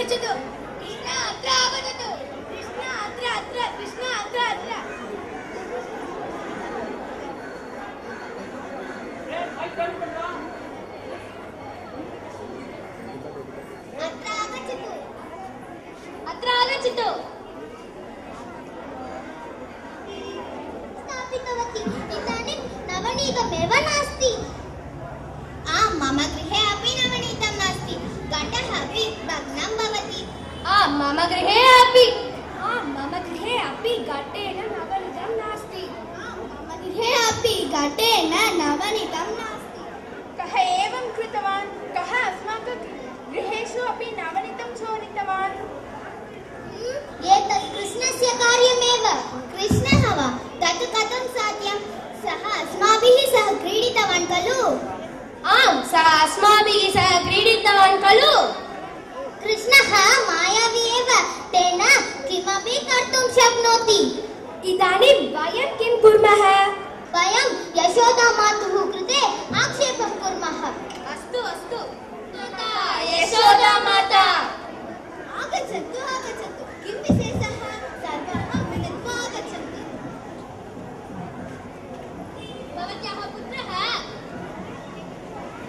आगच्छतु कृष्ण अत्र आगच्छतु कृष्ण अत्र अत्र कृष्ण अत्र अत्र अत्र आगच्छतु अत्र आगच्छतु स्थापितवती इदानीं नवनीतमेव नास्ति मम गृहे अपि नवनीतं नास्ति घटः अपि भग्नं भवति मम गृहे अपि घटेन नवनीतं नास्ति मम गृहे अपि घटेन नवनीतं नास्ति कः एवं कृतवान् कः अस्माकं गृहेषु अपि नवनीतं चोरितवान् एतत् कृष्णस्य कार्यमेव कृष्णः वा तत् कथं साध्यं सः अस्माभिः सह क्रीडितवान् खलु आम् सः अस्माभिः सह क्रीडितवान् खलु कृष्णः मायावी एव तेन किमपि कर्तुं शक्नोति इदानीं वयं किं कुर्मः वयं यशोदा मातुः कृते आक्षेपं कुर्मः अस्तु अस्तु यशोदा माता आगच्छतु आगच्छतु किं विशेषः सर्वाः मिलित्वा आगच्छन्ति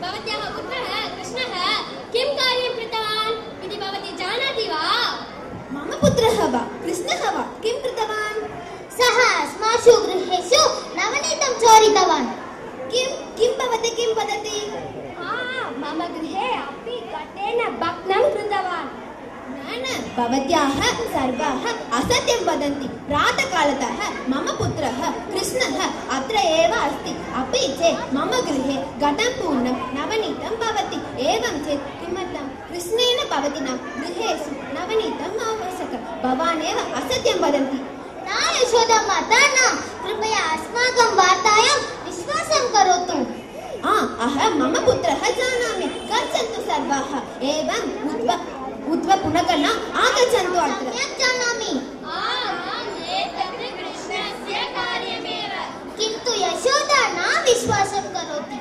भवत्याः पुत्रः कृष्णः किं कार्यं कृतवान् इति भवती जानाति वा मम पुत्रः वा कृष्णः वा किं कृतवान् सः अस्मासु गृहेषु नवनीतं चोरितवान् किं भवती किं वदति मम गृहे अपि घटेन भग्नं कृतवान् न भवत्याः सर्वाः असत्यं वदन्ति प्रातःकालतः मम पुत्रः कृष्णः अत्र एव अस्ति अपि चेत् मम गृहे घटं पूर्णं नवनीतं भवति एवं चेत् किमर्थं कृष्णेन भवतीनां गृहेषु नवनीतम् आवश्यकं भवान् एव असत्यं वदन्ति न यशोदा माता न कृपया अस्माकं वार्तायां विश्वासं करोतु अहं मम पुत्रः जानामि गच्छन्तु सर्वाः एवम् उद्व पुनः न आगच्छन्तु अत्र जानामि कृष्णस्य कार्यमेव किन्तु यशोदा न विश्वासं करोति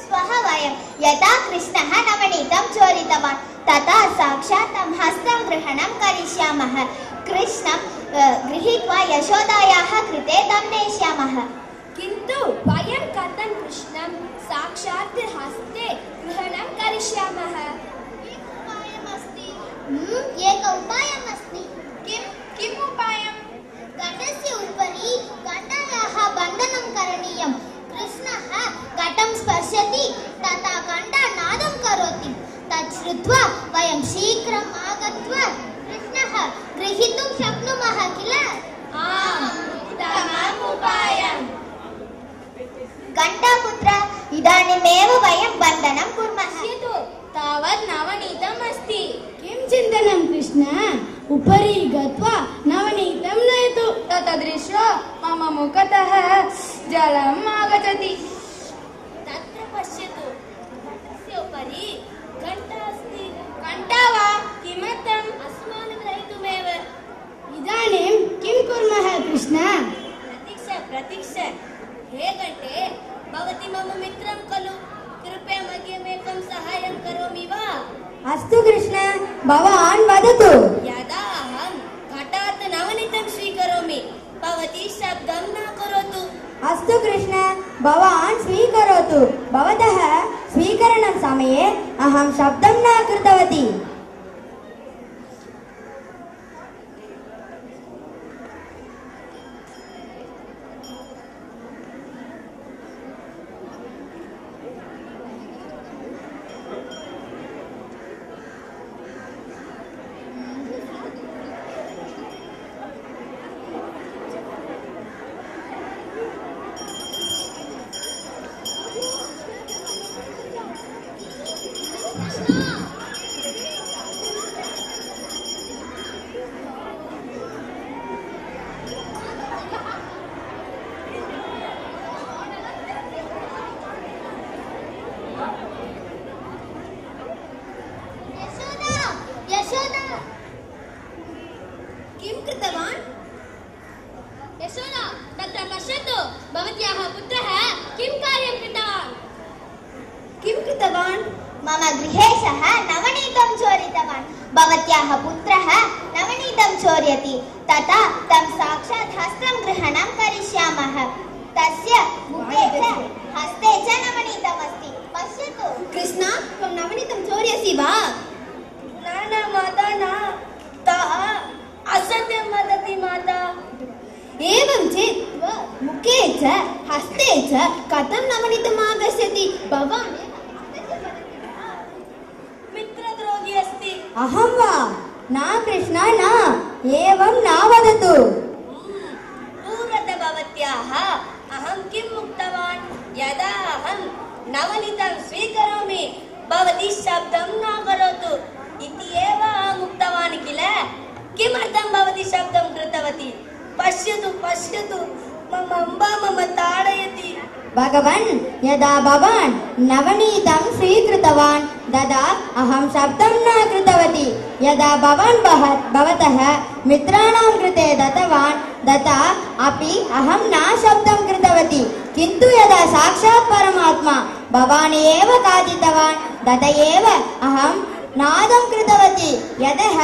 श्वः वयं यदा कृष्णः नवनीतं चोरितवान् तथा साक्षात् तं हस्तं ग्रहणं करिष्यामः कृष्णं गृहीत्वा यशोदायाः कृते तं नेष्यामः किन्तु वयं कथं कृष्णं साक्षात् हस्ते ग्रहणं करिष्यामः एक उपायमस्ति किम् उपायं घटस्य उपरि घटायाः बन्धनं करणीयं कृष्णः घटं स्पर्शति तथा घण्टा नादं करोति तत् श्रुत्वा वयं शीघ्रम् आगत्वा कृष्णः गृहीतुं शक्नुमः किल उत्तमम् उपायम् घण्टापुत्र इदानीमेव वयं बन्धनं कुर्मः तावत् नवनीतम् अस्ति किं चिन्तनं कृष्ण उपरि गत्वा नवनीतं नयतु तदृश्य मम मुखतः जलम् आगच्छति तत्र पश्यतु घटस्य उपरि घण्टा अस्ति घण्टा वा किमर्थम् अस्मान् ग्रहीतुमेव इदानीं किं कुर्मः कृष्ण प्रतीक्ष हे घटे भवती मम मित्रं खलु कृपया मह्यमेकं साहाय्यं करोमि वा अस्तु कृष्ण भवान् वदतु यदा अहं घटात् नवनीतं स्वीकरोमि भवती शब्दं न करोतु अस्तु कृष्ण भवान् स्वीकरोतु भवतः स्वीकरणं समये अहं शब्दं न कृतवती मम गृहे सः नवनीतं चोरितवान् भवत्याः पुत्रः नवनीतं चोरयति तथा तं साक्षात् हस्तं ग्रहणं करिष्यामः तस्य मुखे च हस्ते च नवनीतमस्ति पश्यतु कृष्ण त्वं नवनीतं चोरयसि वा न माता न ताः असत्यं वदति माता एवं चेत् मुखे च हस्ते च कथं नवनीतम् आगच्छति भवान् मित्रद्रोही अस्ति अहं वा न कृष्ण न एवं न वदतु दूरत भवत्याः अहं किम् उक्तवान् यदा अहं नवनीतं स्वीकरोमि भवती शब्दं न करोतु इति एव अहम् उक्तवान् किल किमर्थं भवती शब्दं कृतवती पश्यतु पश्यतु मम अम्बा मम ताडयति भगवन् यदा भवान् नवनीतं स्वीकृतवान् तदा अहं शब्दं न कृतवती यदा भवान् भवतः मित्राणां कृते दत्तवान् तदा अपि अहं न शब्दं कृतवती किन्तु यदा साक्षात् परमात्मा भवान् एव खादितवान् तदा एव अहं नादं कृतवती यतः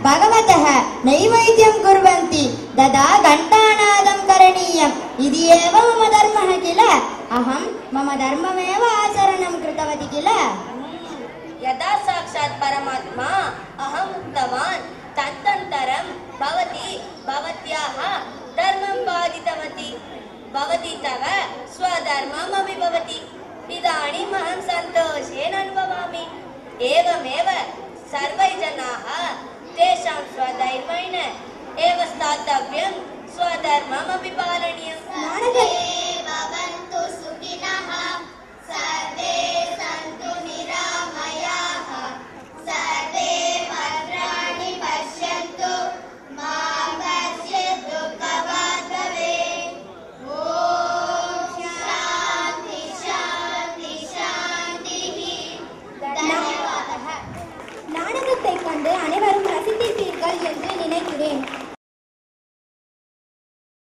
भगवतः नैवेद्यं कुर्वन्ति तदा घण्टानादं करणीयम् इति एव मम धर्मः किल अहं मम धर्ममेव आचरणं कृतवती किल यदा साक्षात् परमात्मा अहम् उक्तवान् तदनन्तरं भवती भवत्याः धर्मं बाधितवती भवती तव स्वधर्ममपि भवति इदानीम् अहं सन्तोषेण अनुभवामि एवमेव सर्वे जनाः तेषां स्वधर्मेण एव स्थातव्यं स्वधर्ममपि